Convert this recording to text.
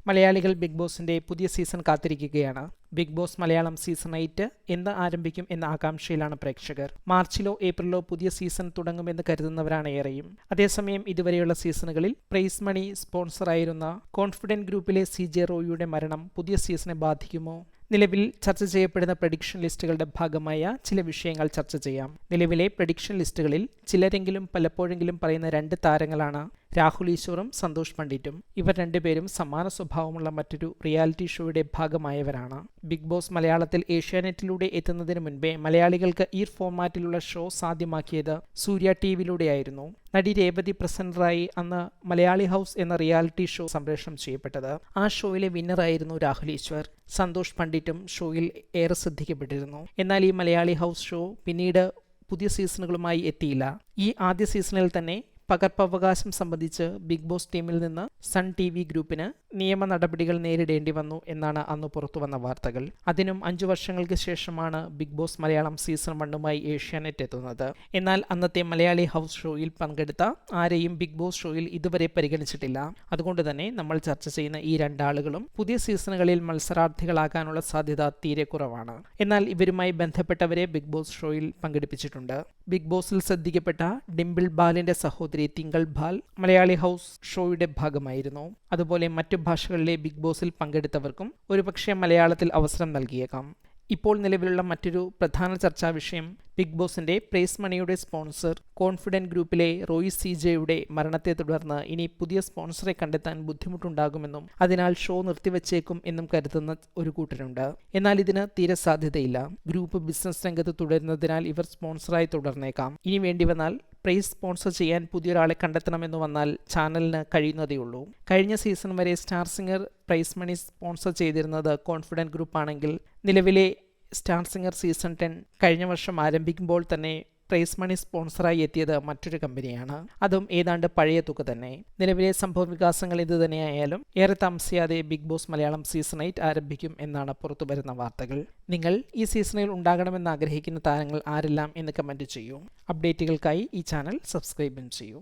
മലയാളികൾ ബിഗ് ബോസിന്റെ പുതിയ സീസൺ കാത്തിരിക്കുകയാണ്. ബിഗ് ബോസ് മലയാളം സീസൺ 8 എന്ന് ആരംഭിക്കും എന്ന ആകാംക്ഷയിലാണ് പ്രേക്ഷകർ. മാർച്ചിലോ ഏപ്രിലോ പുതിയ സീസൺ തുടങ്ങുമെന്ന് കരുതുന്നവരാണ് ഏറെയും. അതേസമയം ഇതുവരെയുള്ള സീസണുകളിൽ പ്രൈസ് മണി സ്പോൺസറായിരുന്ന കോൺഫിഡന്റ് ഗ്രൂപ്പിലെ CJ റോയിയുടെ മരണം പുതിയ സീസണെ ബാധിക്കുമോ? നിലവിൽ ചർച്ച ചെയ്യപ്പെടുന്ന പ്രഡിക്ഷൻ ലിസ്റ്റുകളുടെ ഭാഗമായ ചില വിഷയങ്ങൾ ചർച്ച ചെയ്യാം. നിലവിലെ പ്രഡിക്ഷൻ ലിസ്റ്റുകളിൽ ചിലരെങ്കിലും പലപ്പോഴെങ്കിലും പറയുന്ന രണ്ട് താരങ്ങളാണ് രാഹുൽ ഈശ്വറും സന്തോഷ് പണ്ഡിറ്റും. ഇവർ രണ്ടുപേരും സമാന സ്വഭാവമുള്ള മറ്റൊരു റിയാലിറ്റി ഷോയുടെ ഭാഗമായവരാണ്. ബിഗ് ബോസ് മലയാളത്തിൽ ഏഷ്യാനെറ്റിലൂടെ എത്തുന്നതിന് മുൻപേ മലയാളികൾക്ക് ഈ ഫോർമാറ്റിലുള്ള ഷോ സാധ്യമാക്കിയത് സൂര്യ ടിവിയിലൂടെയായിരുന്നു. നടി രേവതി പ്രസന്ററായി അന്ന് മലയാളി ഹൗസ് എന്ന റിയാലിറ്റി ഷോ സംപ്രേഷണം ചെയ്യപ്പെട്ടത്. ആ ഷോയിലെ വിന്നറായിരുന്നു രാഹുൽ ഈശ്വർ. സന്തോഷ് പണ്ഡിറ്റും ഷോയിൽ ഏറെ ശ്രദ്ധിക്കപ്പെട്ടിരുന്നു. എന്നാൽ ഈ മലയാളി ഹൗസ് ഷോ പിന്നീട് പുതിയ സീസണുകളുമായി എത്തിയില്ല. ഈ ആദ്യ സീസണിൽ തന്നെ പകർപ്പവകാശം സംബന്ധിച്ച് ബിഗ് ബോസ് ടീമിൽ നിന്ന് സൺ TV ഗ്രൂപ്പിന് നിയമ നടപടികൾ നേരിടേണ്ടി വന്നു എന്നാണ് അന്ന് പുറത്തുവന്ന വാർത്തകൾ. അതിനും 5 വർഷങ്ങൾക്ക് ശേഷമാണ് ബിഗ് ബോസ് മലയാളം സീസൺ 1മായി ഏഷ്യാനെറ്റ് എത്തുന്നത്. എന്നാൽ അന്നത്തെ മലയാളി ഹൗസ് ഷോയിൽ പങ്കെടുത്ത ആരെയും ബിഗ് ബോസ് ഷോയിൽ ഇതുവരെ പരിഗണിച്ചിട്ടില്ല. അതുകൊണ്ട് തന്നെ നമ്മൾ ചർച്ച ചെയ്യുന്ന ഈ രണ്ടാളുകളും പുതിയ സീസണുകളിൽ മത്സരാർത്ഥികളാകാനുള്ള സാധ്യത തീരെ കുറവാണ്. എന്നാൽ ഇവരുമായി ബന്ധപ്പെട്ടവരെ ബിഗ് ബോസ് ഷോയിൽ പങ്കെടുപ്പിച്ചിട്ടുണ്ട്. ബിഗ് ബോസിൽ ശ്രദ്ധിക്കപ്പെട്ട ഡിംപിൾ ബാലിന്റെ സഹോദരി തിങ്കൾ ബാൽ മലയാളി ഹൗസ് ഷോയുടെ ഭാഗമായിരുന്നു. അതുപോലെ മറ്റു ഭാഷകളിലെ ബിഗ് ബോസിൽ പങ്കെടുത്തവർക്കും ഒരുപക്ഷെ മലയാളത്തിൽ അവസരം നൽകിയേക്കാം. ഇപ്പോൾ നിലവിലുള്ള മറ്റൊരു പ്രധാന ചർച്ചാ വിഷയം ബിഗ് ബോസിന്റെ പ്രൈസ് മണിയുടെ സ്പോൺസർ കോൺഫിഡന്റ് ഗ്രൂപ്പിലെ റോയി CJയുടെ മരണത്തെ തുടർന്ന് ഇനി പുതിയ സ്പോൺസറെ കണ്ടെത്താൻ ബുദ്ധിമുട്ടുണ്ടാകുമെന്നും അതിനാൽ ഷോ നിർത്തിവച്ചേക്കും എന്നും കരുതുന്ന ഒരു കൂട്ടരുണ്ട്. എന്നാൽ ഇതിന് തീരെ സാധ്യതയില്ല. ഗ്രൂപ്പ് ബിസിനസ് രംഗത്ത് തുടരുന്നതിനാൽ ഇവർ സ്പോൺസറായി തുടർന്നേക്കാം. ഇനി വേണ്ടി വന്നാൽ പ്രൈസ് സ്പോൺസർ ചെയ്യാൻ പുതിയൊരാളെ കണ്ടെത്തണമെന്ന് വന്നാൽ ചാനലിന് കഴിയുന്നതേയുള്ളൂ. കഴിഞ്ഞ സീസൺ വരെ star singer prize money sponsor ചെയ്തിരുന്നത് കോൺഫിഡന്റ് ഗ്രൂപ്പ് ആണെങ്കിൽ നിലവിലെ സ്റ്റാർ സിംഗർ സീസൺ 10 കഴിഞ്ഞ വർഷം ആരംഭിക്കുമ്പോൾ തന്നെ പ്രൈസ് മണി സ്പോൺസറായി എത്തിയത് മറ്റൊരു കമ്പനിയാണ്. അതും ഏതാണ്ട് പഴയ തുക തന്നെ. നിലവിലെ സംഭവ വികാസങ്ങൾ ഇത് തന്നെയായാലും ഏറെ താമസിയാതെ ബിഗ് ബോസ് മലയാളം സീസൺ 8 ആരംഭിക്കും എന്നാണ് പുറത്തുവരുന്ന വാർത്തകൾ. നിങ്ങൾ ഈ സീസണിൽ ഉണ്ടാകണമെന്ന് ആഗ്രഹിക്കുന്ന താരങ്ങൾ ആരെല്ലാം എന്ന് കമന്റ് ചെയ്യൂ. അപ്ഡേറ്റുകൾക്കായി ഈ ചാനൽ സബ്സ്ക്രൈബും ചെയ്യൂ.